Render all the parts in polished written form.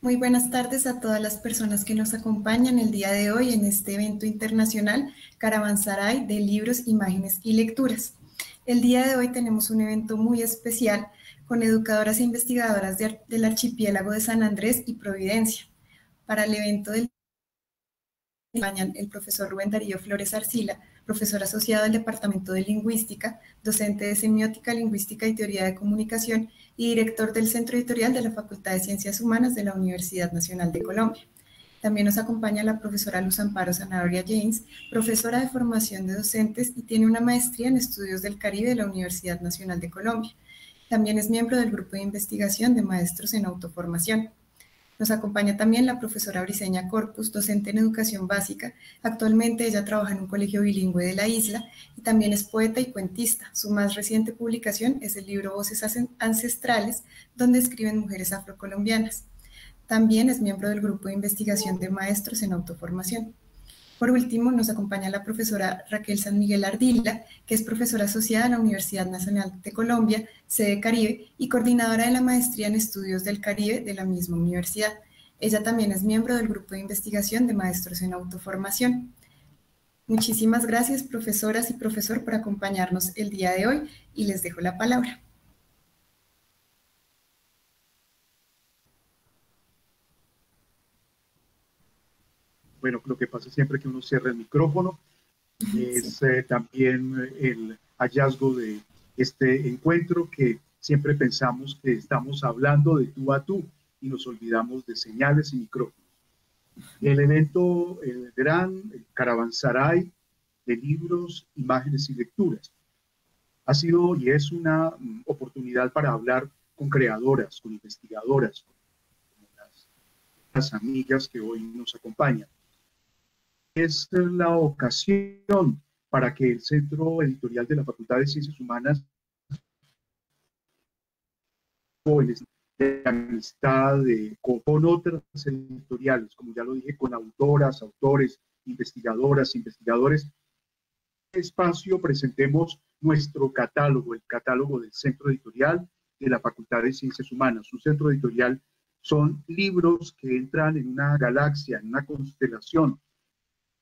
Muy buenas tardes a todas las personas que nos acompañan el día de hoy en este evento internacional Caravanserai de libros, imágenes y lecturas. El día de hoy tenemos un evento muy especial con educadoras e investigadoras del archipiélago de San Andrés y Providencia. Para el evento del acompañan el profesor Rubén Darío Flores Arcila, profesor asociado del Departamento de Lingüística, docente de Semiótica, Lingüística y Teoría de Comunicación y director del Centro Editorial de la Facultad de Ciencias Humanas de la Universidad Nacional de Colombia. También nos acompaña la profesora Luz Amparo Zanabria James, profesora de formación de docentes y tiene una maestría en estudios del Caribe de la Universidad Nacional de Colombia. También es miembro del grupo de investigación de maestros en autoformación. Nos acompaña también la profesora Briseña Corpus, docente en educación básica. Actualmente ella trabaja en un colegio bilingüe de la isla y también es poeta y cuentista. Su más reciente publicación es el libro Voces Ancestrales, donde escriben mujeres afrocolombianas. También es miembro del grupo de investigación de maestros en autoformación. Por último, nos acompaña la profesora Raquel San Miguel Ardila, que es profesora asociada a la Universidad Nacional de Colombia, sede Caribe, y coordinadora de la maestría en estudios del Caribe de la misma universidad. Ella también es miembro del grupo de investigación de maestros en autoformación. Muchísimas gracias, profesoras y profesor, por acompañarnos el día de hoy y les dejo la palabra. Bueno, lo que pasa siempre que uno cierra el micrófono es también el hallazgo de este encuentro que siempre pensamos que estamos hablando de tú a tú y nos olvidamos de señales y micrófonos. El evento, el gran Caravanserai de libros, imágenes y lecturas, ha sido y es una oportunidad para hablar con creadoras, con investigadoras, con las amigas que hoy nos acompañan. Es la ocasión para que el Centro Editorial de la Facultad de Ciencias Humanas, jóvenes de amistad con otras editoriales, como ya lo dije, con autoras, autores, investigadoras, investigadores, espacio presentemos nuestro catálogo, el catálogo del Centro Editorial de la Facultad de Ciencias Humanas. Un centro editorial son libros que entran en una galaxia, en una constelación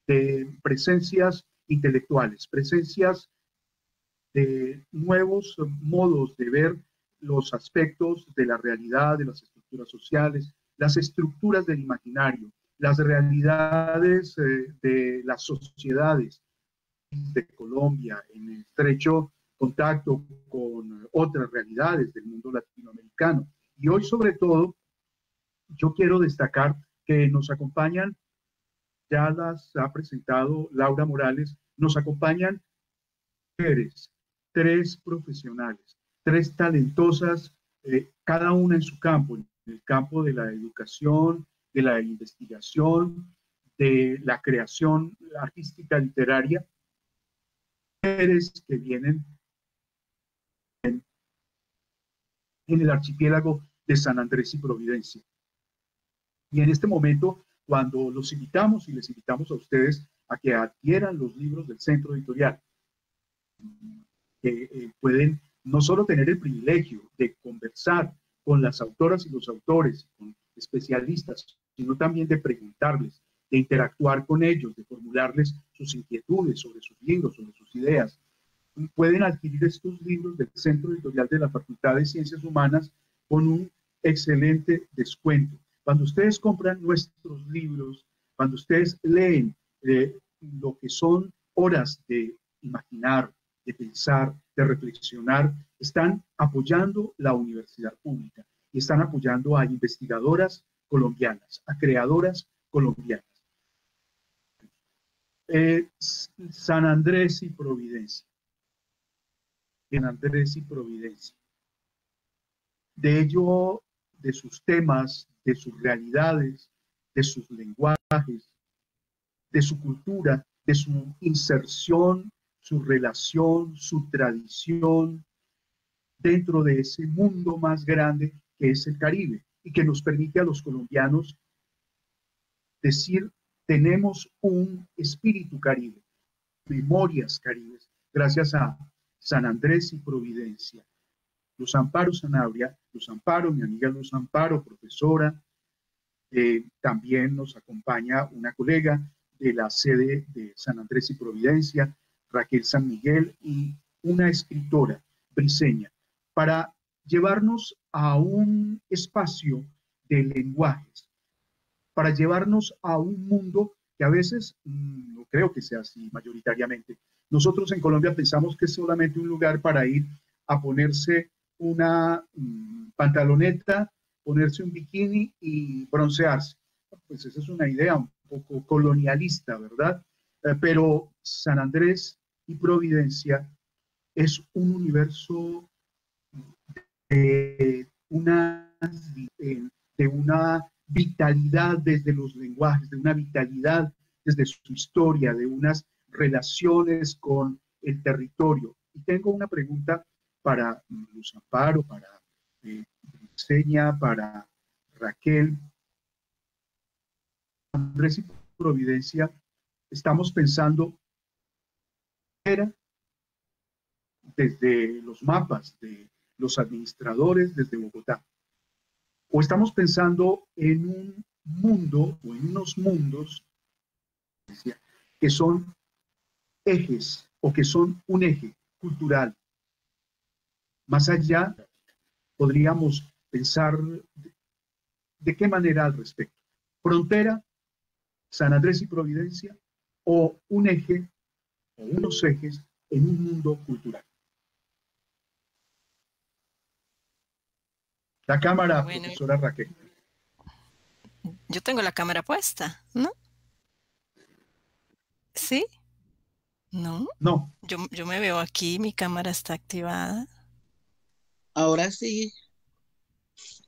de presencias intelectuales, presencias de nuevos modos de ver los aspectos de la realidad, de las estructuras sociales, las estructuras del imaginario, las realidades de las sociedades de Colombia en estrecho contacto con otras realidades del mundo latinoamericano. Y hoy, sobre todo, yo quiero destacar que nos acompañan, ya las ha presentado Laura Morales, nos acompañan tres profesionales, tres talentosas, cada una en su campo, en el campo de la educación, de la investigación, de la creación artística literaria, mujeres que vienen en el archipiélago de San Andrés y Providencia. Y en este momento, cuando los invitamos y les invitamos a ustedes a que adquieran los libros del Centro Editorial, que pueden no solo tener el privilegio de conversar con las autoras y los autores, con especialistas, sino también de preguntarles, de interactuar con ellos, de formularles sus inquietudes sobre sus libros, sobre sus ideas. Pueden adquirir estos libros del Centro Editorial de la Facultad de Ciencias Humanas con un excelente descuento. Cuando ustedes compran nuestros libros, cuando ustedes leen lo que son horas de imaginar, de pensar, de reflexionar, están apoyando la universidad pública y están apoyando a investigadoras colombianas, a creadoras colombianas. San Andrés y Providencia. San Andrés y Providencia. De ello, de sus temas, de sus realidades, de sus lenguajes, de su cultura, de su inserción, su relación, su tradición dentro de ese mundo más grande que es el Caribe y que nos permite a los colombianos decir, tenemos un espíritu caribe, memorias caribes, gracias a San Andrés y También nos acompaña una colega de la sede de San Andrés y Providencia, Raquel San Miguel, y una escritora briseña, para llevarnos a un espacio de lenguajes, para llevarnos a un mundo que a veces, no creo que sea así mayoritariamente. Nosotros en Colombia pensamos que es solamente un lugar para ir a ponerse una pantaloneta, ponerse un bikini y broncearse. Pues esa es una idea un poco colonialista, ¿verdad? Pero San Andrés y Providencia es un universo de una vitalidad desde los lenguajes, de una vitalidad desde su historia, de unas relaciones con el territorio. Y tengo una pregunta para Luz Amparo, para Seña, para Raquel. Andrés y Providencia, estamos pensando desde los mapas de los administradores desde Bogotá, o estamos pensando en un mundo o en unos mundos que son ejes o que son un eje cultural. Más allá, podríamos pensar de qué manera al respecto. Frontera, San Andrés y Providencia, o un eje o unos ejes en un mundo cultural. La cámara, bueno, profesora Raquel. Yo tengo la cámara puesta, ¿no? ¿Sí? ¿No? No. Yo me veo aquí, mi cámara está activada. Ahora sí.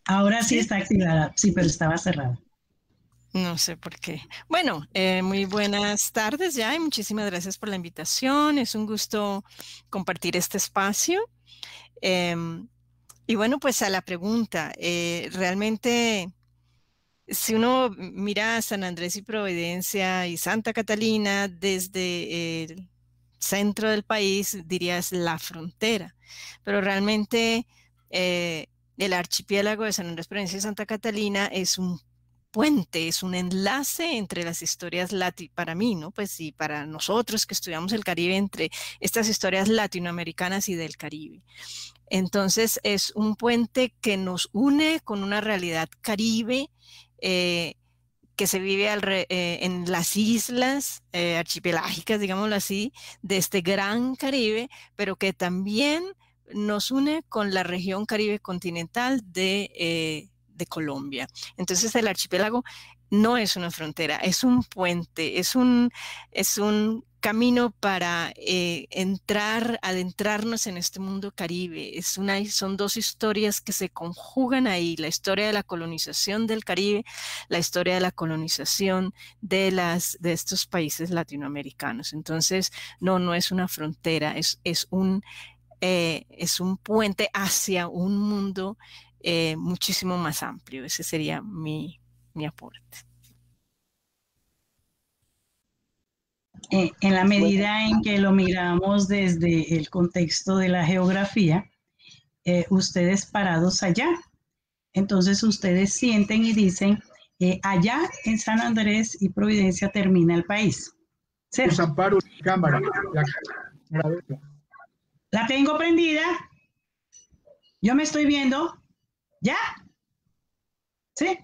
Ahora sí está activada, sí, pero estaba cerrada. No sé por qué. Bueno, muy buenas tardes ya y muchísimas gracias por la invitación. Es un gusto compartir este espacio. Y bueno, pues a la pregunta, realmente si uno mira a San Andrés y Providencia y Santa Catalina desde el centro del país, dirías la frontera, pero realmente el archipiélago de San Andrés, Providencia y Santa Catalina es un puente, es un enlace entre las historias para mí, ¿no? Pues y para nosotros que estudiamos el Caribe, entre estas historias latinoamericanas y del Caribe. Entonces es un puente que nos une con una realidad caribe que se vive en las islas archipelágicas, digámoslo así, de este gran Caribe, pero que también nos une con la región Caribe continental de Colombia. Entonces el archipiélago no es una frontera, es un puente, es un camino para adentrarnos en este mundo Caribe. Son dos historias que se conjugan ahí, la historia de la colonización del Caribe, la historia de la colonización de estos países latinoamericanos. Entonces, no es una frontera, es un puente hacia un mundo muchísimo más amplio. Ese sería mi aporte. En la medida en que lo miramos desde el contexto de la geografía, ustedes parados allá, entonces ustedes sienten y dicen, allá en San Andrés y Providencia termina el país. Luz Amparo, cámara. La tengo prendida. Yo me estoy viendo. ¿Ya? ¿Sí?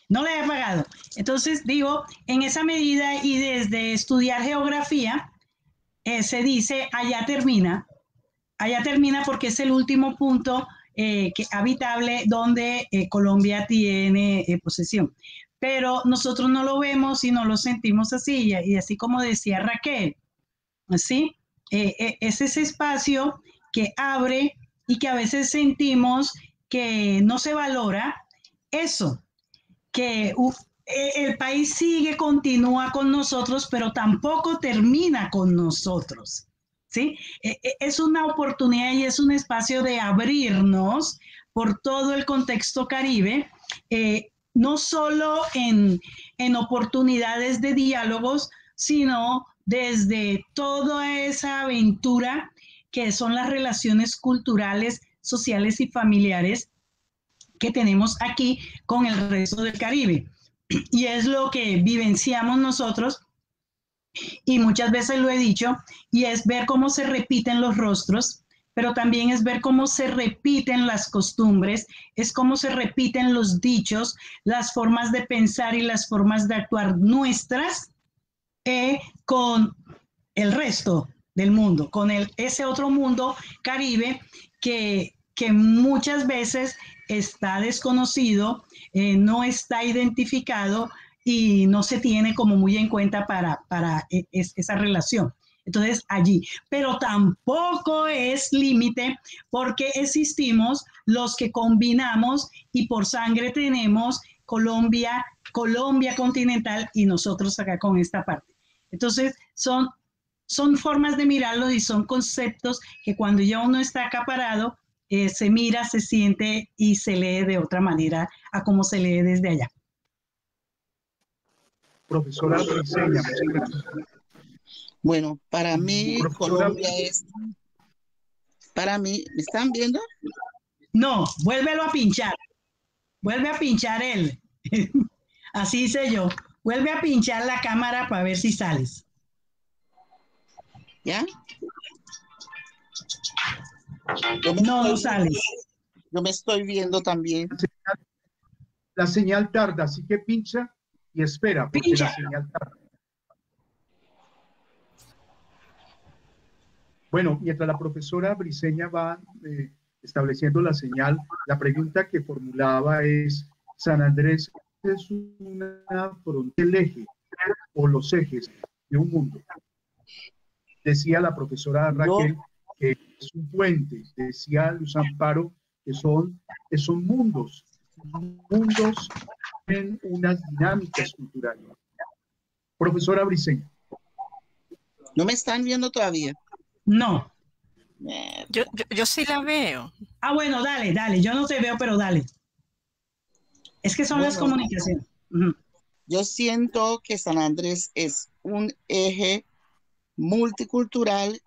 No la he apagado. Entonces digo, en esa medida y desde estudiar geografía, se dice allá termina porque es el último punto habitable donde Colombia tiene posesión. Pero nosotros no lo vemos y no lo sentimos así, y así como decía Raquel, ¿sí? Es ese espacio que abre y que a veces sentimos que no se valora eso, que el país continúa con nosotros, pero tampoco termina con nosotros, ¿sí? Es una oportunidad y es un espacio de abrirnos por todo el contexto Caribe, no solo en oportunidades de diálogos, sino desde toda esa aventura que son las relaciones culturales, sociales y familiares que tenemos aquí con el resto del Caribe. y es lo que vivenciamos nosotros, y muchas veces lo he dicho, y es ver cómo se repiten los rostros, pero también es ver cómo se repiten las costumbres, es cómo se repiten los dichos, las formas de pensar y las formas de actuar nuestras con el resto del mundo, con ese otro mundo caribe que muchas veces está desconocido, no está identificado y no se tiene como muy en cuenta para esa relación. Entonces, allí. Pero tampoco es límite porque existimos los que combinamos y por sangre tenemos Colombia continental y nosotros acá con esta parte. Entonces, son formas de mirarlo y son conceptos que cuando ya uno está acaparado, se mira, se siente y se lee de otra manera a como se lee desde allá. Profesora Briseña, Bueno, para mí profesora, Colombia es, para mí, ¿me están viendo? No, vuélvelo a pinchar. Vuelve a pinchar él. Así hice yo. Vuelve a pinchar la cámara para ver si sales. ¿Ya? No sales. Yo me estoy viendo también. la señal tarda, así que pincha y espera, porque Pincha. la señal tarda. Bueno, mientras la profesora Briseña va estableciendo la señal, la pregunta que formulaba es, ¿San Andrés es una frontera, el eje o los ejes de un mundo? Decía la profesora Raquel que es un puente, decía Luz Amparo que son mundos en unas dinámicas culturales. Profesora Briseña. ¿No me están viendo todavía? No. Yo sí la veo. Ah, bueno, dale. Yo no te veo, pero dale. Es que son las comunicaciones. Yo siento que San Andrés es un eje multicultural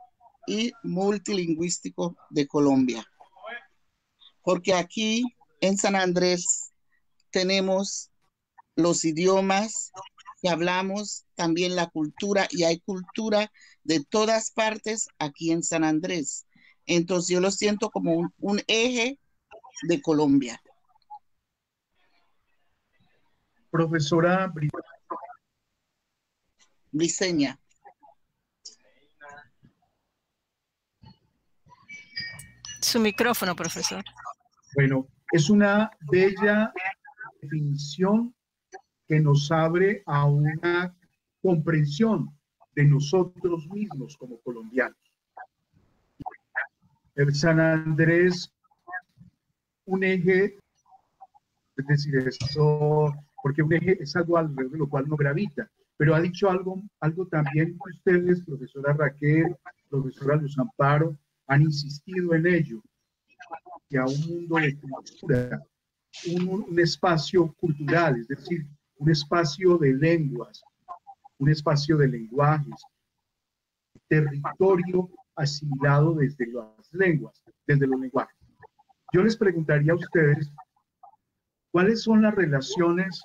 y multilingüístico de Colombia. Porque aquí en San Andrés tenemos los idiomas que hablamos, también la cultura, y hay cultura de todas partes aquí en San Andrés. Entonces yo lo siento como un eje de Colombia. Profesora Briseña. Su micrófono, profesor. Bueno, es una bella definición que nos abre a una comprensión de nosotros mismos como colombianos. El San Andrés, un eje, es decir, eso, porque un eje es algo alrededor de lo cual no gravita, pero ha dicho algo también ustedes, profesora Raquel, profesora Luz Amparo, han insistido en ello, que a un mundo de cultura, un espacio cultural, es decir, un espacio de lenguas, un espacio de lenguajes, territorio asimilado desde las lenguas, desde los lenguajes. Yo les preguntaría a ustedes, ¿cuáles son las relaciones,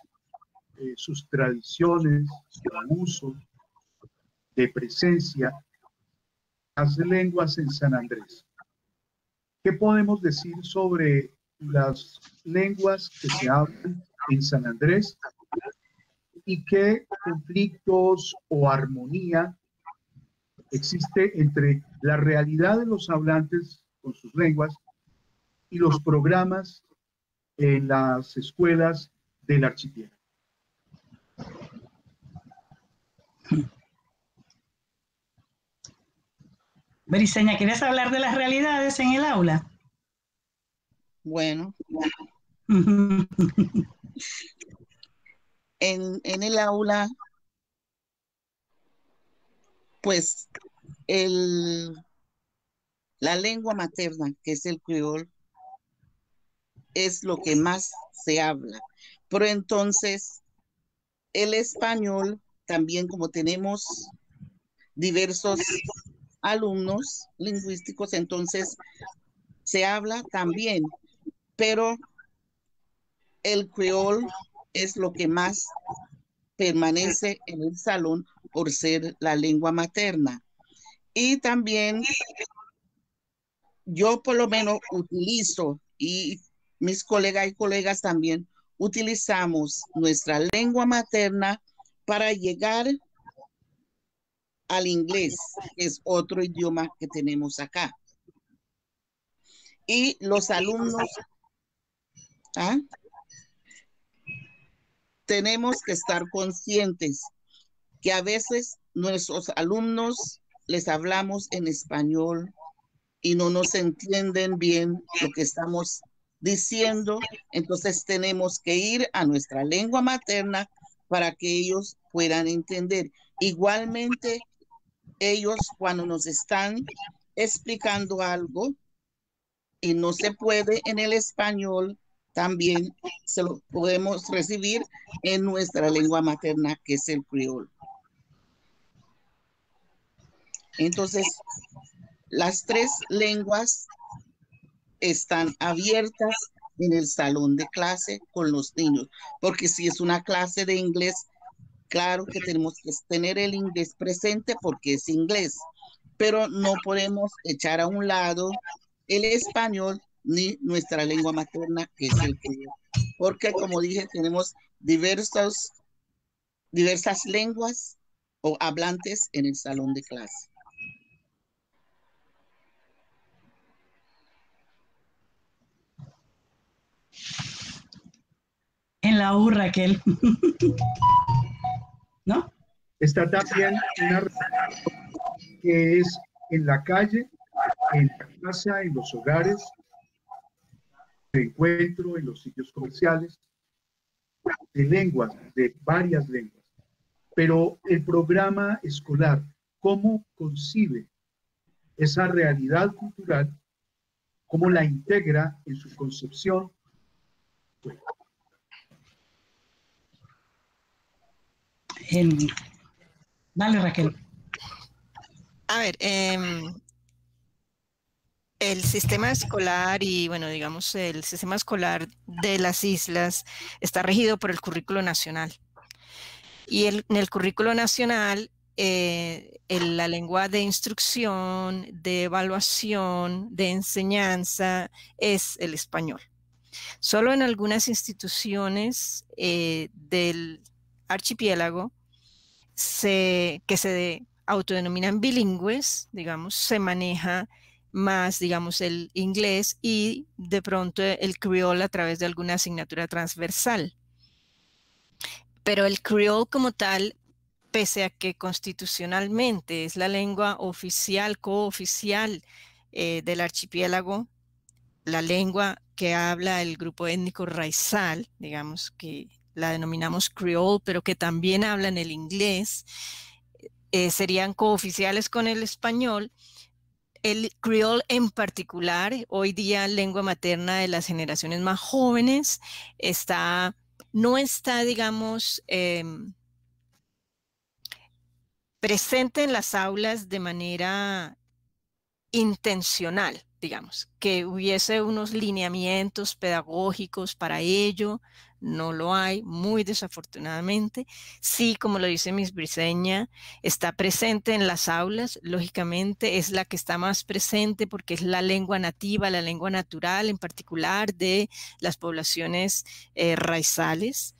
sus tradiciones, de uso, de presencia, las lenguas en San Andrés? ¿Qué podemos decir sobre las lenguas que se hablan en San Andrés y qué conflictos o armonía existe entre la realidad de los hablantes con sus lenguas y los programas en las escuelas del archipiélago? Briseña, ¿quieres hablar de las realidades en el aula? Bueno. En el aula, pues la lengua materna, que es el criol, es lo que más se habla. Pero entonces, el español, también como tenemos diversos alumnos lingüísticos, entonces se habla también, pero el criol es lo que más permanece en el salón por ser la lengua materna. Y también yo por lo menos utilizo, y mis colegas y colegas también, utilizamos nuestra lengua materna para llegar al inglés, que es otro idioma que tenemos acá. Y los alumnos, ¿ah? Tenemos que estar conscientes que a veces nuestros alumnos les hablamos en español y no nos entienden bien lo que estamos diciendo, entonces tenemos que ir a nuestra lengua materna para que ellos puedan entender. Igualmente, ellos cuando nos están explicando algo y no se puede en el español, también se lo podemos recibir en nuestra lengua materna, que es el criol. Entonces, las tres lenguas están abiertas en el salón de clase con los niños, porque si es una clase de inglés, claro que tenemos que tener el inglés presente porque es inglés, pero no podemos echar a un lado el español ni nuestra lengua materna, que es el criol, porque como dije, tenemos diversas lenguas o hablantes en el salón de clase. En la U, Raquel. ¿No? Está también una que es en la calle, en la casa, en los hogares, de encuentro, en los sitios comerciales, de lenguas, de varias lenguas. Pero el programa escolar, ¿cómo concibe esa realidad cultural? ¿Cómo la integra en su concepción? Bueno. Dale, Raquel. A ver, el sistema escolar y, bueno, digamos, el sistema escolar de las islas está regido por el currículo nacional. Y en el currículo nacional, la lengua de instrucción, de evaluación, de enseñanza es el español. Solo en algunas instituciones del archipiélago que se autodenominan bilingües, digamos, se maneja más, digamos, el inglés y de pronto el criol a través de alguna asignatura transversal. Pero el criol como tal, pese a que constitucionalmente es la lengua oficial, cooficial del archipiélago, la lengua que habla el grupo étnico raizal, digamos que la denominamos criol, pero que también hablan el inglés, serían cooficiales con el español. El criol en particular, hoy día lengua materna de las generaciones más jóvenes, no está, digamos, presente en las aulas de manera intencional, digamos, que hubiese unos lineamientos pedagógicos para ello, no lo hay, muy desafortunadamente. Sí, como lo dice Miss Briceña, está presente en las aulas, lógicamente es la que está más presente porque es la lengua nativa, la lengua natural, en particular de las poblaciones raizales.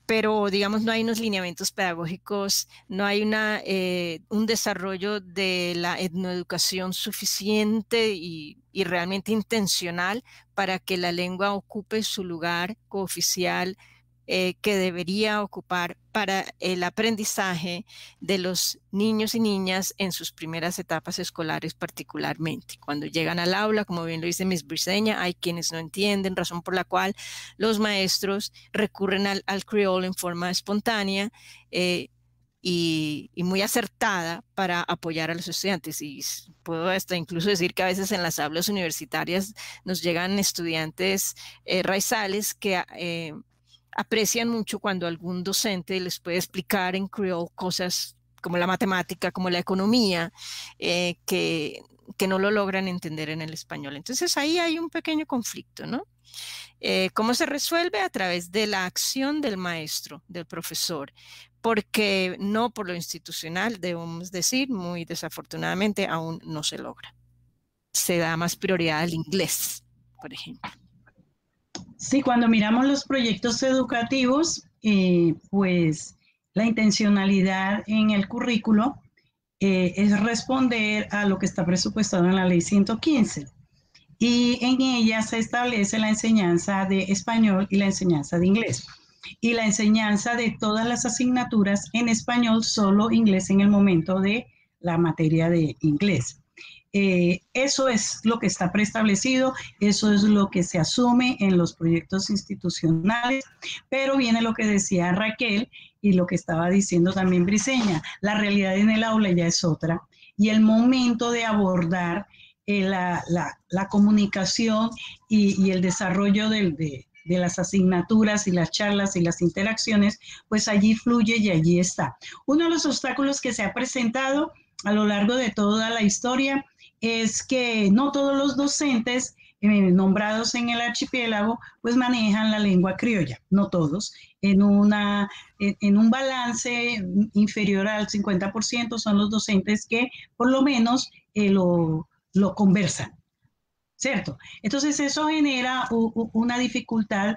Pero digamos no hay unos lineamientos pedagógicos, no hay un desarrollo de la etnoeducación suficiente y realmente intencional para que la lengua ocupe su lugar cooficial que debería ocupar para el aprendizaje de los niños y niñas en sus primeras etapas escolares particularmente. Cuando llegan al aula, como bien lo dice Miss Briceña, hay quienes no entienden, razón por la cual los maestros recurren al criol en forma espontánea y muy acertada para apoyar a los estudiantes. Y puedo hasta incluso decir que a veces en las aulas universitarias nos llegan estudiantes raizales que aprecian mucho cuando algún docente les puede explicar en criol cosas como la matemática, como la economía, que no lo logran entender en el español. Entonces ahí hay un pequeño conflicto, ¿no? ¿Cómo se resuelve? A través de la acción del maestro, del profesor, porque no por lo institucional, debemos decir, muy desafortunadamente aún no se logra. Se da más prioridad al inglés, por ejemplo. Sí, cuando miramos los proyectos educativos, pues la intencionalidad en el currículo es responder a lo que está presupuestado en la ley 115. Y en ella se establece la enseñanza de español y la enseñanza de inglés. Y la enseñanza de todas las asignaturas en español, solo inglés en el momento de la materia de inglés. Eso es lo que está preestablecido, eso es lo que se asume en los proyectos institucionales, pero viene lo que decía Raquel y lo que estaba diciendo también Briceña, la realidad en el aula ya es otra, y el momento de abordar la comunicación y el desarrollo de las asignaturas y las charlas y las interacciones, pues allí fluye y allí está. Uno de los obstáculos que se ha presentado a lo largo de toda la historia es que no todos los docentes nombrados en el archipiélago pues manejan la lengua criolla, no todos. En un balance inferior al 50% son los docentes que por lo menos lo conversan, ¿cierto? Entonces eso genera una dificultad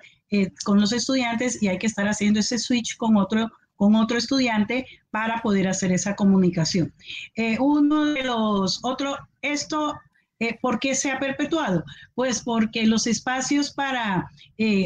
con los estudiantes y hay que estar haciendo ese switch con otro estudiante para poder hacer esa comunicación. Uno de los otros, ¿por qué se ha perpetuado? Pues porque los espacios para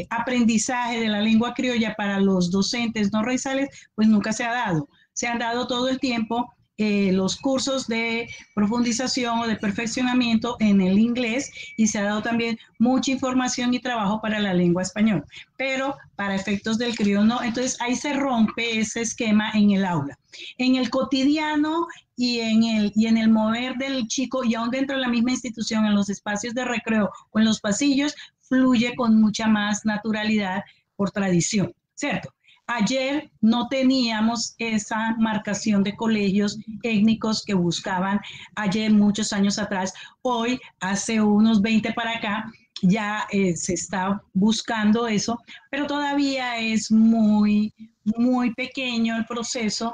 aprendizaje de la lengua criolla para los docentes no raizales, pues nunca se ha dado. Se han dado todo el tiempo los cursos de profundización o de perfeccionamiento en el inglés y se ha dado también mucha información y trabajo para la lengua española, pero para efectos del criollo no. Entonces ahí se rompe ese esquema en el aula. En el cotidiano y en el mover del chico y aún dentro de la misma institución, en los espacios de recreo o en los pasillos, fluye con mucha más naturalidad por tradición, ¿cierto? Ayer no teníamos esa marcación de colegios étnicos que buscaban ayer, muchos años atrás. Hoy, hace unos 20 para acá, ya se está buscando eso, pero todavía es muy, muy pequeño el proceso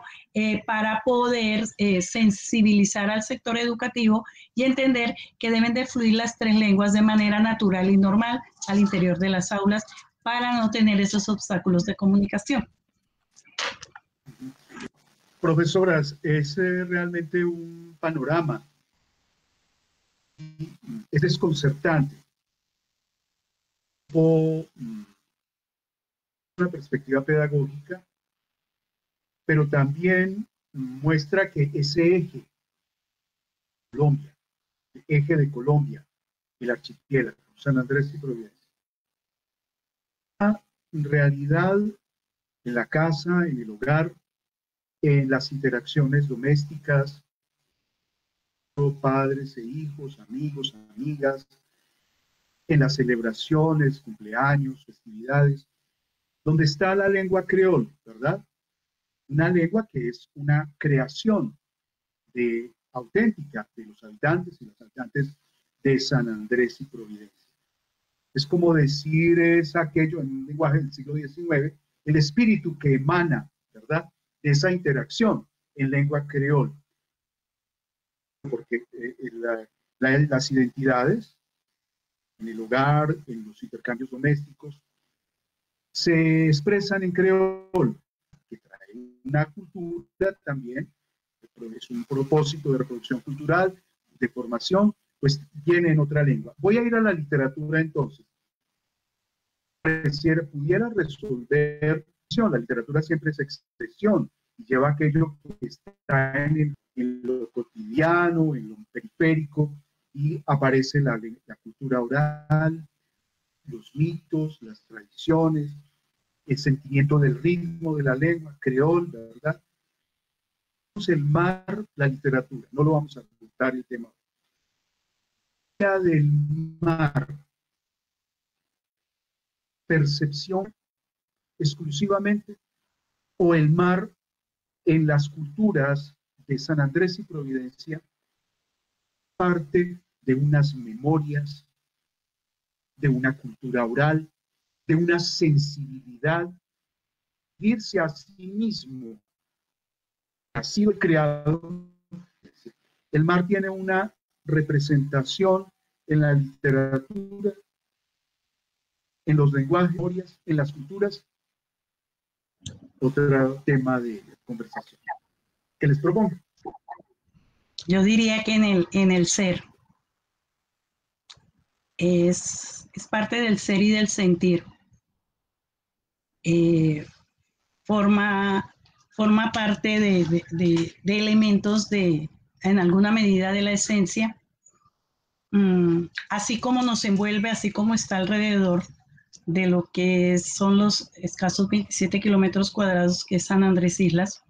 para poder sensibilizar al sector educativo y entender que deben de fluir las tres lenguas de manera natural y normal al interior de las aulas, para no tener esos obstáculos de comunicación. Profesoras, es realmente un panorama, es desconcertante. O una perspectiva pedagógica, pero también muestra que ese eje, Colombia, el eje de Colombia, el archipiélago, San Andrés y Providencia, en realidad en la casa, en el hogar, en las interacciones domésticas, padres e hijos, amigos, amigas, en las celebraciones, cumpleaños, festividades, donde está la lengua creol, ¿verdad? Una lengua que es una creación auténtica de los habitantes y las habitantes de San Andrés y Providencia. Es como decir, es aquello en un lenguaje del siglo XIX, el espíritu que emana, ¿verdad?, de esa interacción en lengua creol. Porque las identidades en el hogar, en los intercambios domésticos, se expresan en creol, que trae una cultura también, es un propósito de reproducción cultural, de formación, pues viene en otra lengua. Voy a ir a la literatura entonces. Pudiera resolver, la literatura siempre es expresión, y lleva aquello que está en lo cotidiano, en lo periférico, y aparece la cultura oral, los mitos, las tradiciones, el sentimiento del ritmo de la lengua, creol, ¿verdad? El mar, la literatura, no lo vamos a ocultar el tema. Del mar, percepción exclusivamente, o el mar en las culturas de San Andrés y Providencia, parte de unas memorias, de una cultura oral, de una sensibilidad, irse a sí mismo. Ha sido creado. El mar tiene una representación en la literatura, en los lenguajes, en las culturas. Otro tema de conversación que les propongo. Yo diría que en el ser. Es parte del ser y del sentir. Forma parte de elementos en alguna medida de la esencia. Así como nos envuelve, así como está alrededor de lo que son los escasos 27 kilómetros cuadrados que es San Andrés Islas,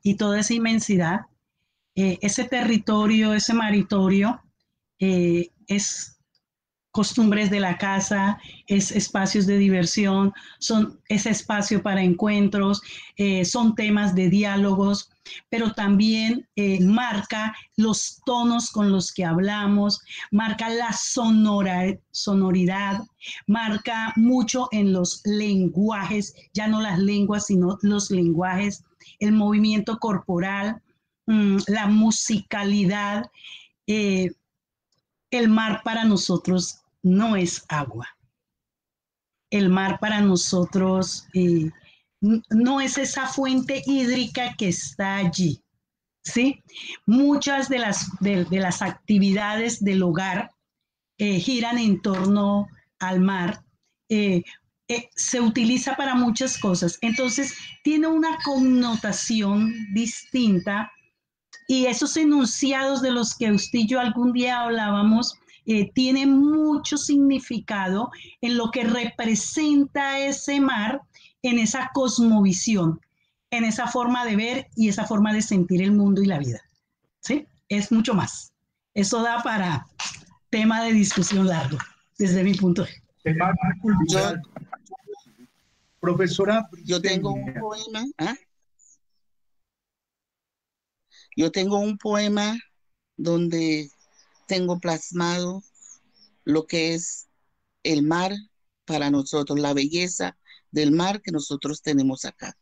y toda esa inmensidad, ese territorio, ese maritorio, es costumbres de la casa, es espacios de diversión, es espacio para encuentros, son temas de diálogos, pero también marca los tonos con los que hablamos, marca la sonoridad, marca mucho en los lenguajes, ya no las lenguas, sino los lenguajes, el movimiento corporal, la musicalidad. El mar para nosotros no es agua. El mar para nosotros no es esa fuente hídrica que está allí, ¿sí? Muchas de las actividades del hogar giran en torno al mar. Se utiliza para muchas cosas. Entonces, tiene una connotación distinta. Y esos enunciados de los que usted y yo algún día hablábamos tienen mucho significado en lo que representa ese mar, en esa cosmovisión, en esa forma de ver y esa forma de sentir el mundo y la vida. ¿Sí? Es mucho más. Eso da para tema de discusión largo, desde mi punto de vista. Tema cultural. Profesora, yo tengo un poema. Yo tengo un poema donde tengo plasmado lo que es el mar para nosotros, la belleza del mar que nosotros tenemos acá.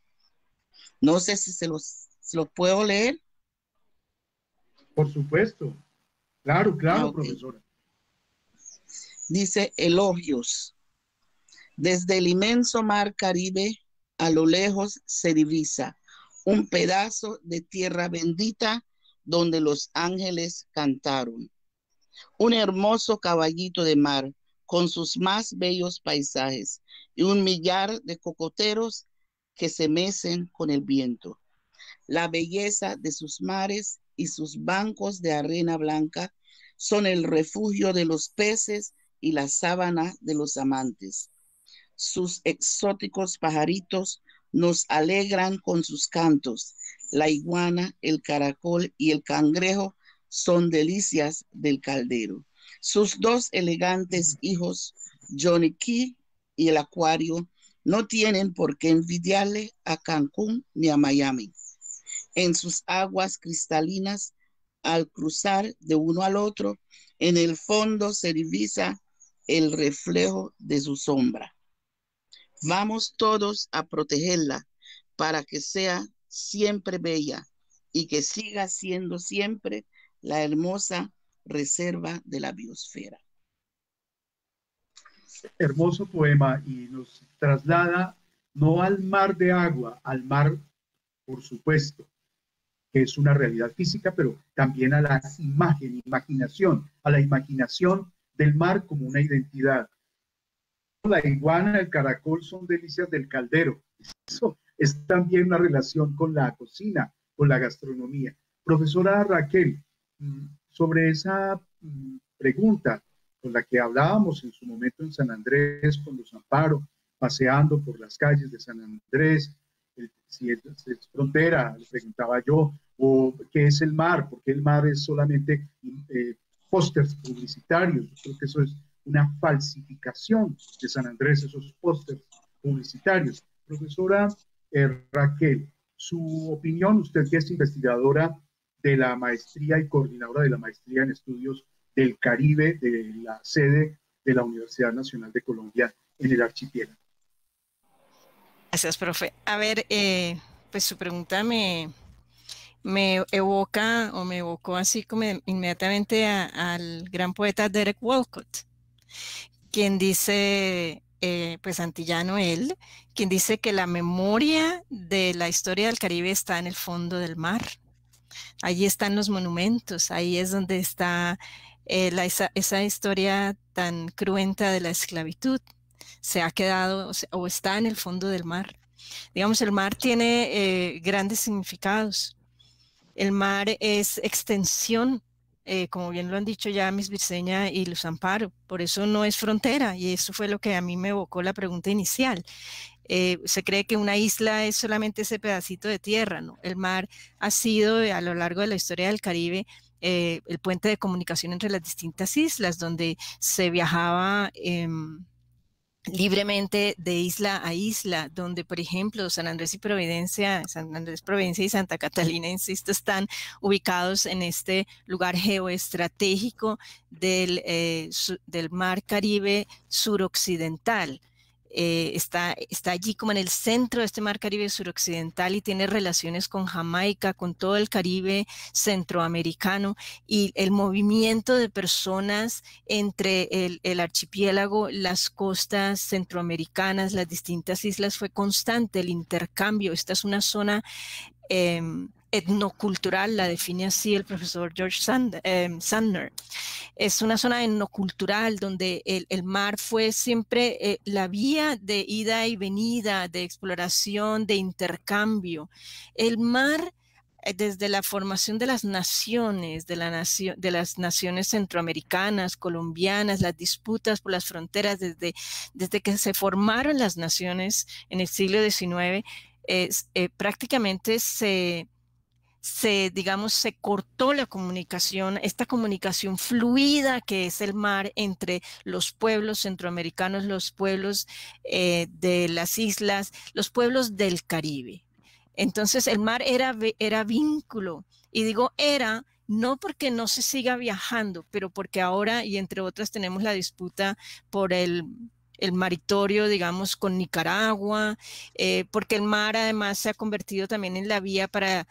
No sé si se los puedo leer. Por supuesto. Claro, Okay. Profesora. Dice: elogios. Desde el inmenso mar Caribe, a lo lejos se divisa un pedazo de tierra bendita donde los ángeles cantaron. Un hermoso caballito de mar con sus más bellos paisajes y un millar de cocoteros que se mecen con el viento. La belleza de sus mares y sus bancos de arena blanca son el refugio de los peces y la sábana de los amantes. Sus exóticos pajaritos nos alegran con sus cantos. La iguana, el caracol y el cangrejo son delicias del caldero. Sus dos elegantes hijos, Johnny Key y el acuario, no tienen por qué envidiarle a Cancún ni a Miami. En sus aguas cristalinas, al cruzar de uno al otro, en el fondo se divisa el reflejo de su sombra. Vamos todos a protegerla para que sea siempre bella y que siga siendo siempre la hermosa reserva de la biosfera. Hermoso poema, y nos traslada no al mar de agua, al mar, por supuesto, que es una realidad física, pero también a la imaginación, a la imaginación del mar como una identidad. La iguana, el caracol son delicias del caldero. Eso es también una relación con la cocina, con la gastronomía. Profesora Raquel, sobre esa pregunta con la que hablábamos en su momento en San Andrés, con los Amparo, paseando por las calles de San Andrés, si es frontera, le preguntaba yo, o qué es el mar, porque el mar es solamente pósters publicitarios. Yo creo que eso es una falsificación de San Andrés, esos pósters publicitarios. Profesora Raquel, su opinión, usted que es investigadora de la maestría y coordinadora de la maestría en estudios del Caribe, de la sede de la Universidad Nacional de Colombia en el archipiélago. Gracias, profe. A ver, pues su pregunta me evoca o me evocó así como inmediatamente al gran poeta Derek Walcott, quien dice, pues antillano él, quien dice que la memoria de la historia del Caribe está en el fondo del mar. Allí están los monumentos, ahí es donde está esa historia tan cruenta de la esclavitud. Se ha quedado o está en el fondo del mar. Digamos, el mar tiene grandes significados. El mar es extensión, como bien lo han dicho ya Miss Briceña y Luz Amparo, por eso no es frontera, y eso fue lo que a mí me evocó la pregunta inicial. Se cree que una isla es solamente ese pedacito de tierra, ¿no? El mar ha sido a lo largo de la historia del Caribe el puente de comunicación entre las distintas islas, donde se viajaba libremente de isla a isla, donde, por ejemplo, San Andrés, Providencia y Santa Catalina, insisto, están ubicados en este lugar geoestratégico del mar Caribe suroccidental. Está allí como en el centro de este mar Caribe suroccidental y tiene relaciones con Jamaica, con todo el Caribe centroamericano, y el movimiento de personas entre el archipiélago, las costas centroamericanas, las distintas islas fue constante, el intercambio. Esta es una zona etnocultural, la define así el profesor George Sandner. Es una zona etnocultural donde el mar fue siempre la vía de ida y venida, de exploración, de intercambio. El mar, desde la formación de las naciones, de las naciones centroamericanas, colombianas, las disputas por las fronteras, desde que se formaron las naciones en el siglo XIX, prácticamente se cortó la comunicación, esta comunicación fluida que es el mar entre los pueblos centroamericanos, los pueblos de las islas, los pueblos del Caribe. Entonces el mar era vínculo, y digo era, no porque no se siga viajando, pero porque ahora, y entre otras, tenemos la disputa por el maritorio, digamos, con Nicaragua, porque el mar además se ha convertido también en la vía para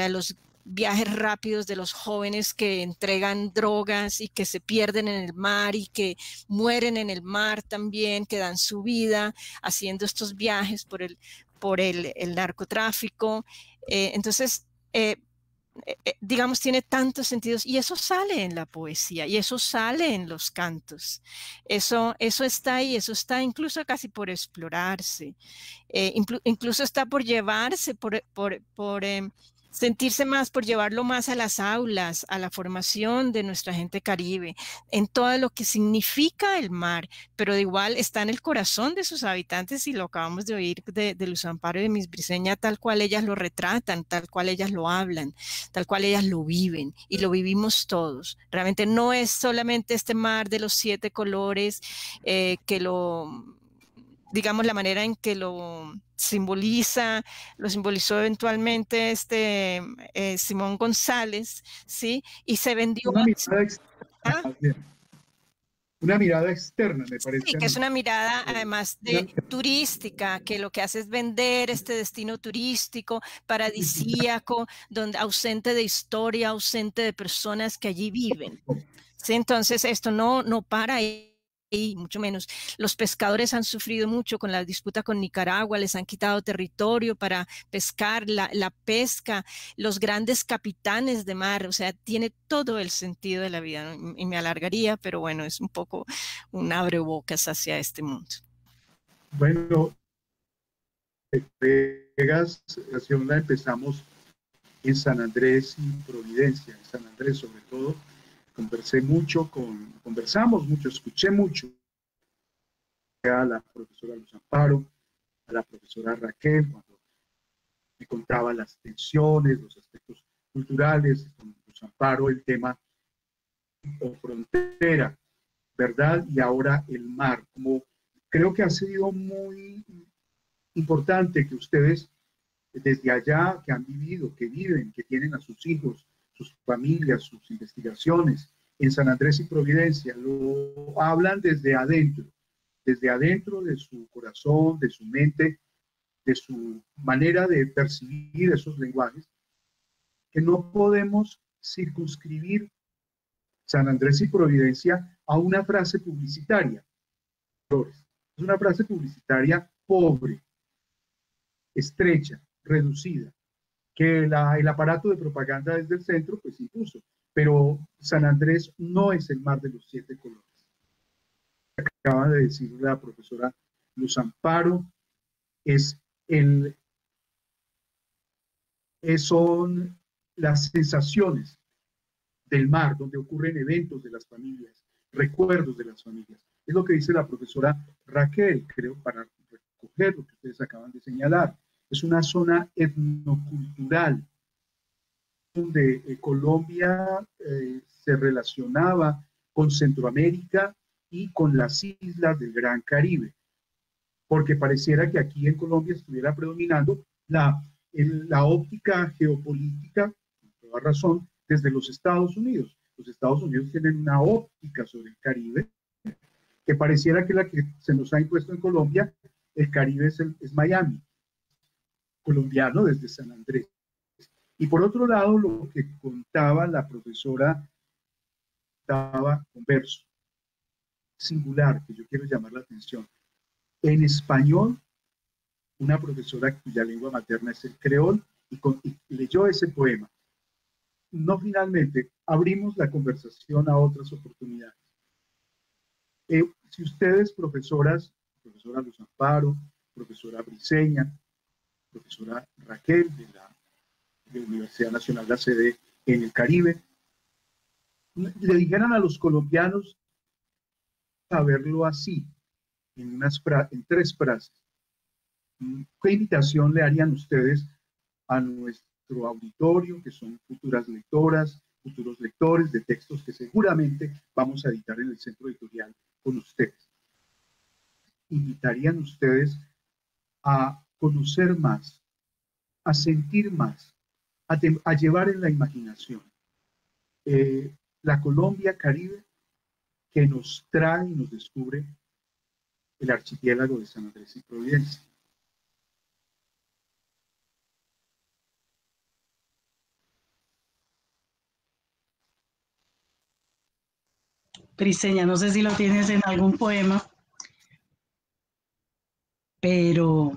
los viajes rápidos de los jóvenes que entregan drogas y que se pierden en el mar y que mueren en el mar también, que dan su vida haciendo estos viajes por el narcotráfico. Entonces, digamos, tiene tantos sentidos, y eso sale en la poesía y eso sale en los cantos. Eso está ahí, eso está incluso casi por explorarse, incluso está por llevarse, por sentirse más, por llevarlo más a las aulas, a la formación de nuestra gente caribe, en todo lo que significa el mar, pero de igual está en el corazón de sus habitantes, y lo acabamos de oír de Luz Amparo y de Miss Briceña, tal cual ellas lo retratan, tal cual ellas lo hablan, tal cual ellas lo viven, y lo vivimos todos. Realmente no es solamente este mar de los 7 colores digamos, la manera en que lo simbolizó eventualmente Simón González, ¿sí? Y se vendió. Una mirada externa, me parece. Sí, que es una mirada además turística, que lo que hace es vender este destino turístico, paradisíaco, donde ausente de historia, ausente de personas que allí viven. ¿Sí? Entonces esto no para ahí, mucho menos. Los pescadores han sufrido mucho con la disputa con Nicaragua, les han quitado territorio para pescar, la pesca, los grandes capitanes de mar, o sea, tiene todo el sentido de la vida, ¿no? Y me alargaría, pero bueno, es un poco un abrebocas hacia este mundo. Bueno, Vegas, la segunda empezamos en San Andrés y Providencia, en San Andrés sobre todo. Conversamos mucho, escuché mucho a la profesora Luz Amparo, a la profesora Raquel, cuando me contaba las tensiones, los aspectos culturales, con Luz Amparo el tema o frontera, ¿verdad? Y ahora el mar, como creo que ha sido muy importante que ustedes desde allá, que han vivido, que viven, que tienen a sus hijos, sus familias, sus investigaciones en San Andrés y Providencia, lo hablan desde adentro de su corazón, de su mente, de su manera de percibir esos lenguajes, que no podemos circunscribir San Andrés y Providencia a una frase publicitaria. Es una frase publicitaria pobre, estrecha, reducida, que el aparato de propaganda desde el centro pues impuso. Pero San Andrés no es el mar de los 7 colores. Acaba de decir la profesora Luz Amparo, son las sensaciones del mar, donde ocurren eventos de las familias, recuerdos de las familias. Es lo que dice la profesora Raquel, creo, para recoger lo que ustedes acaban de señalar. Es una zona etnocultural, donde Colombia se relacionaba con Centroamérica y con las islas del Gran Caribe, porque pareciera que aquí en Colombia estuviera predominando la óptica geopolítica, con toda razón, desde los Estados Unidos. Los Estados Unidos tienen una óptica sobre el Caribe, que pareciera que la que se nos ha impuesto en Colombia, el Caribe es Miami, colombiano desde San Andrés. Y por otro lado, lo que contaba la profesora, estaba un verso singular que yo quiero llamar la atención. En español, una profesora cuya lengua materna es el creol, y leyó ese poema. No, finalmente, abrimos la conversación a otras oportunidades. Si ustedes, profesora Luz Amparo, profesora Briceña, profesora Raquel de la Universidad Nacional, la sede en el Caribe, le dijeran a los colombianos saberlo así, en 3 frases, ¿qué invitación le harían ustedes a nuestro auditorio, que son futuras lectoras, futuros lectores de textos que seguramente vamos a editar en el centro editorial con ustedes? ¿Invitarían ustedes a conocer más, a sentir más, a llevar en la imaginación la Colombia Caribe que nos trae y nos descubre el archipiélago de San Andrés y Providencia? Briceña, no sé si lo tienes en algún poema, pero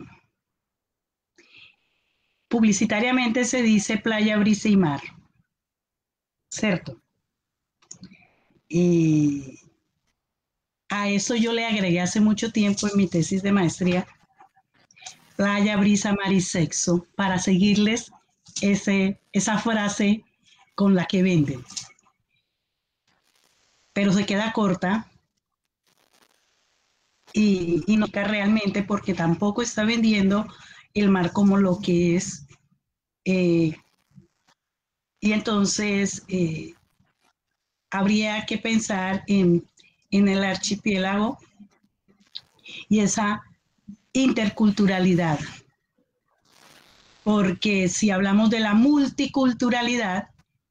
publicitariamente se dice playa, brisa y mar, ¿cierto? Y a eso yo le agregué hace mucho tiempo en mi tesis de maestría, playa, brisa, mar y sexo, para seguirles esa frase con la que venden. Pero se queda corta y no realmente, porque tampoco está vendiendo el mar como lo que es. Y entonces habría que pensar en el archipiélago y esa interculturalidad, porque si hablamos de la multiculturalidad,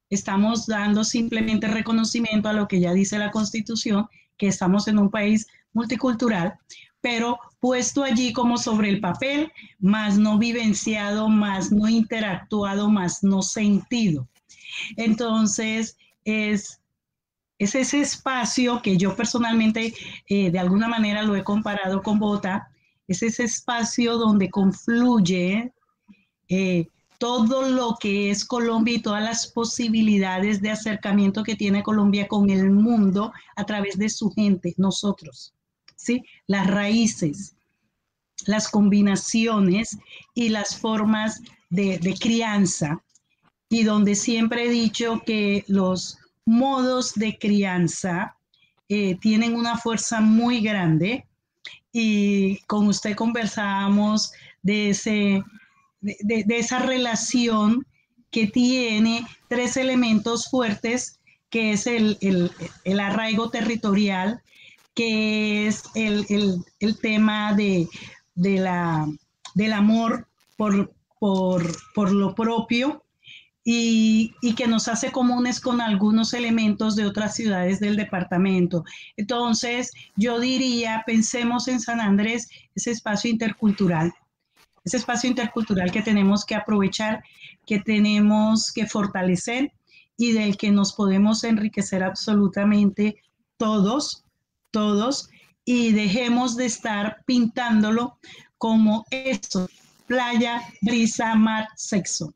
estamos dando simplemente reconocimiento a lo que ya dice la Constitución, que estamos en un país multicultural, pero puesto allí como sobre el papel, más no vivenciado, más no interactuado, más no sentido. Entonces, es ese espacio que yo personalmente de alguna manera lo he comparado con Bogotá, es ese espacio donde confluye todo lo que es Colombia y todas las posibilidades de acercamiento que tiene Colombia con el mundo a través de su gente, nosotros, ¿sí? Las raíces, las combinaciones y las formas de crianza, y donde siempre he dicho que los modos de crianza tienen una fuerza muy grande, y con usted conversábamos de esa relación que tiene 3 elementos fuertes, que es el arraigo territorial, que es el tema del amor por lo propio, y que nos hace comunes con algunos elementos de otras ciudades del departamento. Entonces, yo diría, pensemos en San Andrés, ese espacio intercultural que tenemos que aprovechar, que tenemos que fortalecer y del que nos podemos enriquecer absolutamente todos, y dejemos de estar pintándolo como eso, playa, brisa, mar, sexo.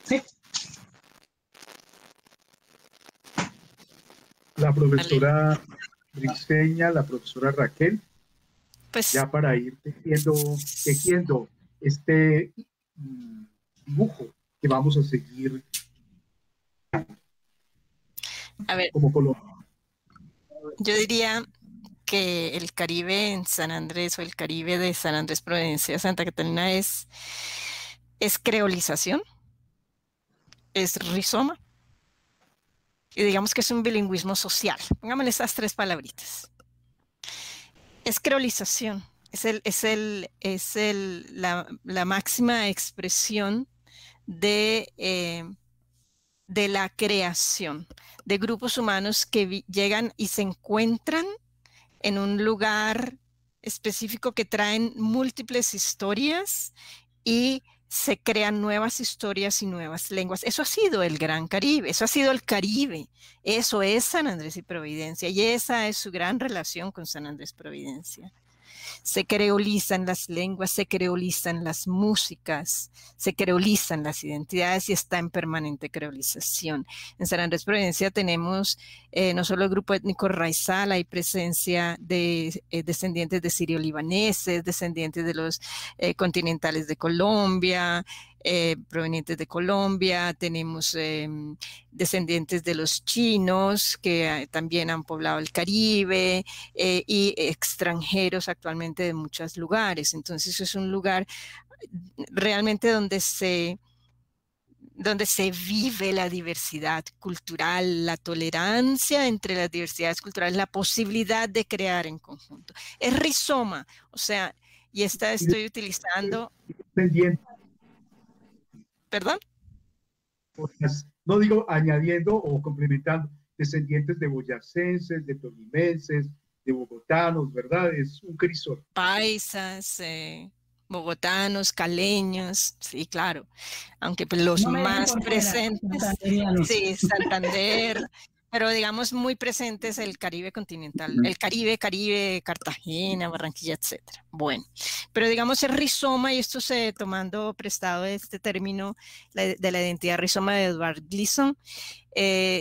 ¿Sí? La profesora Briseña, la profesora Raquel, Pues, ya para ir tejiendo este dibujo que vamos a seguir a ver, como Colombia. yo diría que el Caribe en San Andrés o el Caribe de San Andrés, Providencia, Santa Catalina es creolización, es rizoma y digamos que es un bilingüismo social. Pongámosle esas tres palabritas. Es creolización, la máxima expresión de la creación de grupos humanos que llegan y se encuentran en un lugar específico que traen múltiples historias y se crean nuevas historias y nuevas lenguas. Eso ha sido el Gran Caribe, eso ha sido el Caribe, eso es San Andrés y Providencia, y esa es su gran relación con San Andrés Providencia. Se creolizan las lenguas, se creolizan las músicas, se creolizan las identidades y está en permanente creolización. En San Andrés Providencia tenemos no solo el grupo étnico raizal, hay presencia de descendientes de sirio-libaneses, descendientes de los continentales de Colombia, provenientes de Colombia, tenemos descendientes de los chinos que también han poblado el Caribe y extranjeros actualmente de muchos lugares. Entonces es un lugar realmente donde se vive la diversidad cultural, la tolerancia entre las diversidades culturales, la posibilidad de crear en conjunto. Es rizoma, o sea, y esta estoy utilizando... ¿Perdón? No digo añadiendo o complementando, descendientes de boyacenses, de tolimenses, de bogotanos, ¿verdad? Es un crisol. Paisas, bogotanos, caleños, sí, claro, aunque pues los No me dejen más por fuera, presentes, santanderianos. sí, Santander, pero digamos muy presentes el Caribe continental, el Caribe, Cartagena, Barranquilla, etcétera. Bueno, pero digamos el rizoma, y esto se tomando prestado de este término de la identidad rizoma de Edward Gleason,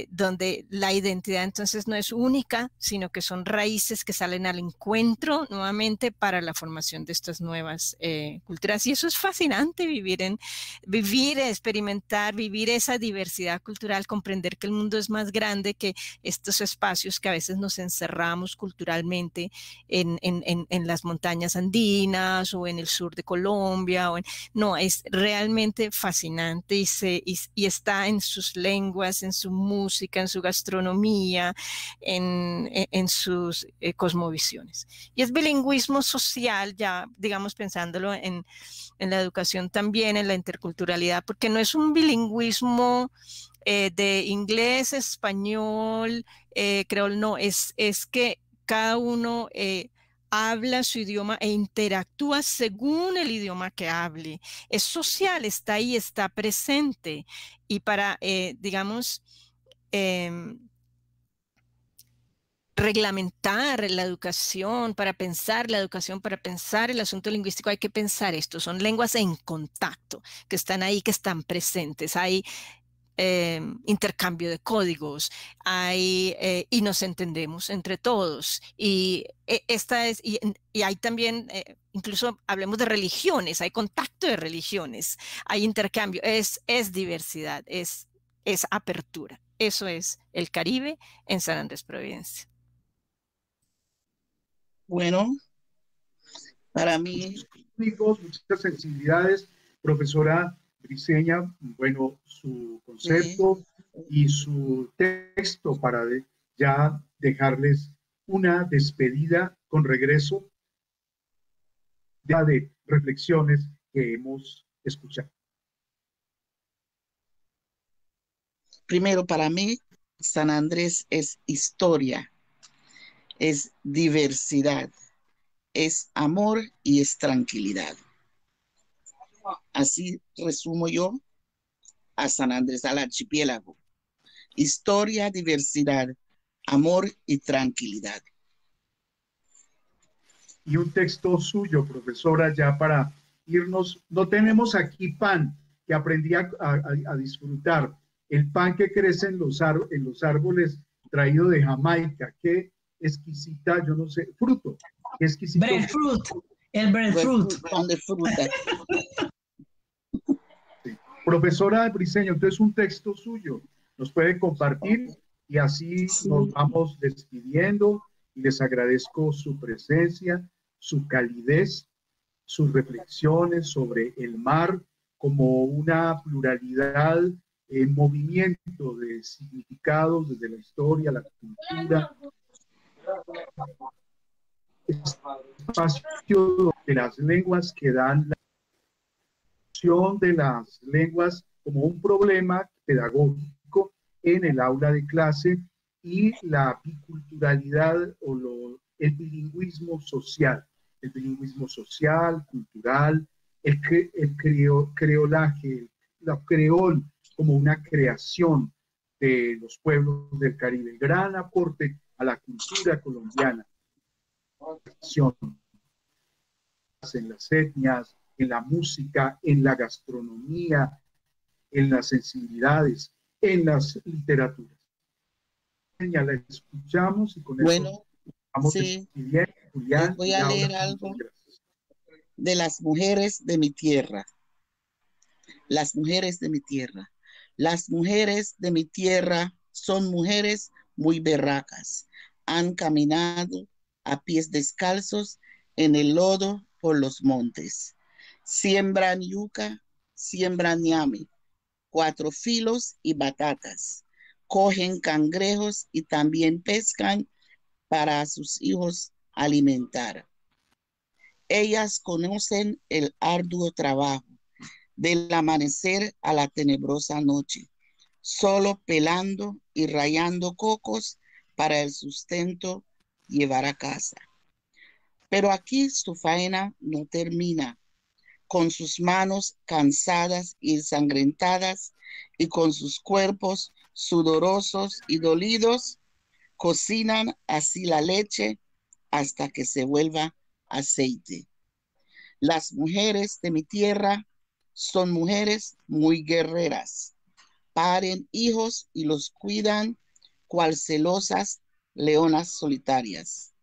donde la identidad entonces no es única, sino que son raíces que salen al encuentro nuevamente para la formación de estas nuevas culturas. Y eso es fascinante, vivir, experimentar, vivir esa diversidad cultural, comprender que el mundo es más grande que estos espacios que a veces nos encerramos culturalmente en las montañas andinas o en el sur de Colombia. No, es realmente fascinante y está en sus lenguas, en su música, en su gastronomía, en sus cosmovisiones. Y es bilingüismo social, ya digamos pensándolo en la educación también, en la interculturalidad, porque no es un bilingüismo de inglés, español, creol, no, es que cada uno habla su idioma e interactúa según el idioma que hable. Es social, está ahí, está presente. Y para, digamos, reglamentar la educación, para pensar la educación, para pensar el asunto lingüístico, hay que pensar esto. Son lenguas en contacto, que están ahí, que están presentes. Hay intercambio de códigos, y nos entendemos entre todos. Y hay también, incluso hablemos de religiones, hay contacto de religiones, hay intercambio, es diversidad, es apertura. Eso es el Caribe en San Andrés Providencia. Bueno, para mí... Muchas sensibilidades, profesora Briseña, bueno, su concepto y su texto para ya dejarles una despedida con regreso de reflexiones que hemos escuchado. Primero, para mí, San Andrés es historia, es diversidad, es amor y es tranquilidad. Así resumo yo a San Andrés, al archipiélago. Historia, diversidad, amor y tranquilidad. Y un texto suyo, profesora, ya para irnos. No tenemos aquí pan, que aprendí a disfrutar. El pan que crece en los árboles traído de Jamaica. Qué exquisita, yo no sé, fruto. Qué exquisito. Breadfruit, el breadfruit. Pan de fruta. Sí. Profesora Briceño, entonces un texto suyo nos puede compartir y así nos vamos despidiendo y les agradezco su presencia, su calidez, sus reflexiones sobre el mar como una pluralidad en movimiento de significados desde la historia, la cultura, espacio de las lenguas que dan la función de las lenguas como un problema pedagógico en el aula de clase y la biculturalidad o el bilingüismo social, cultural, el creolaje, la creol como una creación de los pueblos del Caribe, gran aporte a la cultura colombiana, en las etnias, en la música, en la gastronomía, en las sensibilidades, en las literaturas. Ya la escuchamos y con eso vamos despidiendo. Julián, voy a leer algo de las mujeres de mi tierra. Las mujeres de mi tierra. Las mujeres de mi tierra son mujeres muy berracas. Han caminado a pies descalzos en el lodo por los montes. Siembran yuca, siembran ñame, 4 filos y batatas. Cogen cangrejos y también pescan para a sus hijos alimentar. Ellas conocen el arduo trabajo del amanecer a la tenebrosa noche, solo pelando y rayando cocos para el sustento llevar a casa. Pero aquí su faena no termina. Con sus manos cansadas y ensangrentadas y con sus cuerpos sudorosos y dolidos, cocinan así la leche hasta que se vuelva aceite. Las mujeres de mi tierra son mujeres muy guerreras. Paren hijos y los cuidan cual celosas leonas solitarias.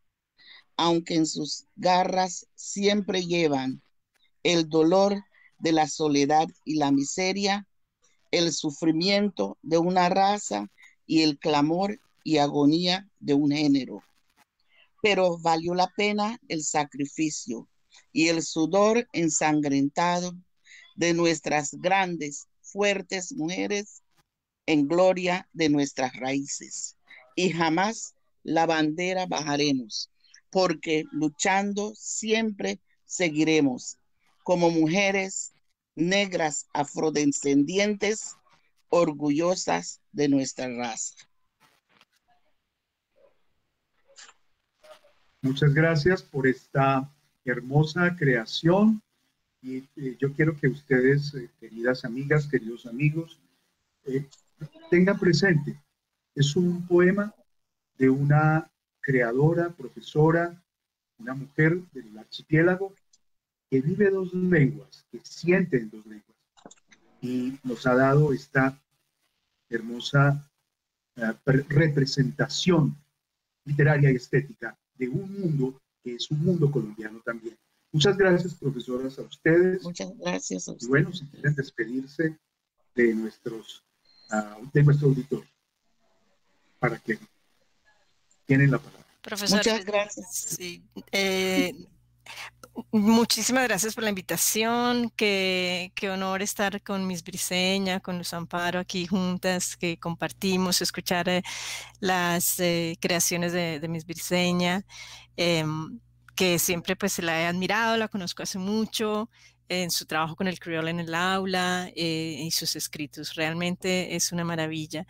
Aunque en sus garras siempre llevan el dolor de la soledad y la miseria, el sufrimiento de una raza y el clamor y agonía de un género. Pero valió la pena el sacrificio y el sudor ensangrentado de nuestras grandes, fuertes mujeres en gloria de nuestras raíces. Y jamás la bandera bajaremos, porque luchando siempre seguiremos como mujeres negras afrodescendientes, orgullosas de nuestra raza. Muchas gracias por esta hermosa creación y yo quiero que ustedes, queridas amigas, queridos amigos, tengan presente, es un poema de una creadora, profesora, una mujer del archipiélago que vive 2 lenguas, que siente en 2 lenguas y nos ha dado esta hermosa representación literaria y estética de un mundo que es un mundo colombiano también. Muchas gracias, profesoras, a ustedes. Muchas gracias a ustedes. Y bueno, si quieren despedirse de nuestro auditorio, para que tienen la palabra. Profesor, muchas gracias. Sí, muchísimas gracias por la invitación. Qué honor estar con Miss Briceña, con Luz Amparo aquí juntas, que compartimos, escuchar las creaciones de Miss Briceña, que siempre pues la he admirado, la conozco hace mucho, en su trabajo con el criol en el aula y sus escritos. Realmente es una maravilla.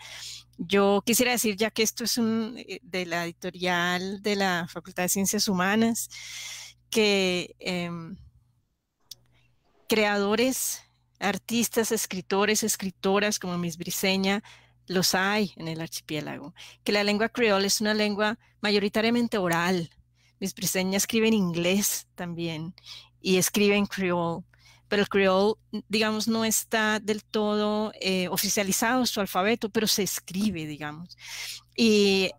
Yo quisiera decir, ya que esto es de la editorial de la Facultad de Ciencias Humanas, que creadores, artistas, escritores, escritoras como Miss Briceña, los hay en el archipiélago, que la lengua creol es una lengua mayoritariamente oral. Miss Briceña escribe en inglés también y escribe en creol, pero el creol, digamos, no está del todo oficializado su alfabeto, pero se escribe, digamos. Y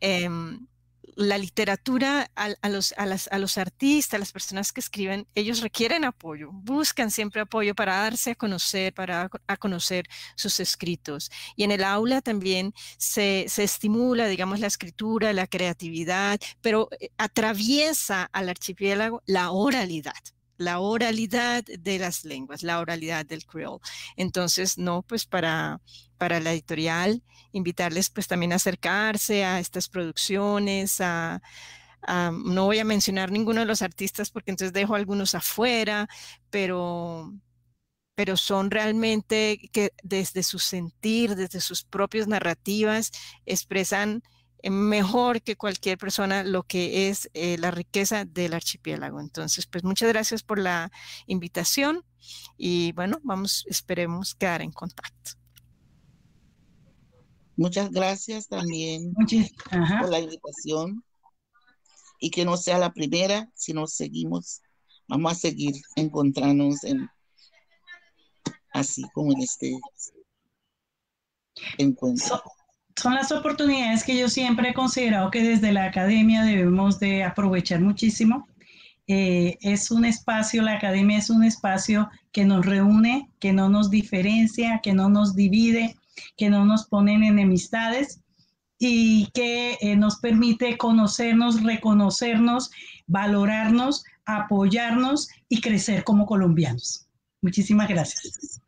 la literatura, a los artistas, a las personas que escriben, ellos requieren apoyo, buscan siempre apoyo para darse a conocer, para conocer sus escritos. Y en el aula también se estimula, digamos, la escritura, la creatividad, pero atraviesa al archipiélago la oralidad de las lenguas, la oralidad del creol. Entonces, no, pues para la editorial, invitarles pues también a acercarse a estas producciones, no voy a mencionar ninguno de los artistas porque entonces dejo algunos afuera, pero son realmente que desde su sentir, desde sus propias narrativas, expresan mejor que cualquier persona lo que es la riqueza del archipiélago. Entonces, pues muchas gracias por la invitación y bueno, esperemos quedar en contacto. Muchas gracias también Ajá. por la invitación y que no sea la primera, sino vamos a seguir encontrándonos así como en este encuentro. Son las oportunidades que yo siempre he considerado que desde la academia debemos de aprovechar muchísimo. Es un espacio, la academia es un espacio que nos reúne, que no nos diferencia, que no nos divide, que no nos pone en enemistades y que nos permite conocernos, reconocernos, valorarnos, apoyarnos y crecer como colombianos. Muchísimas gracias.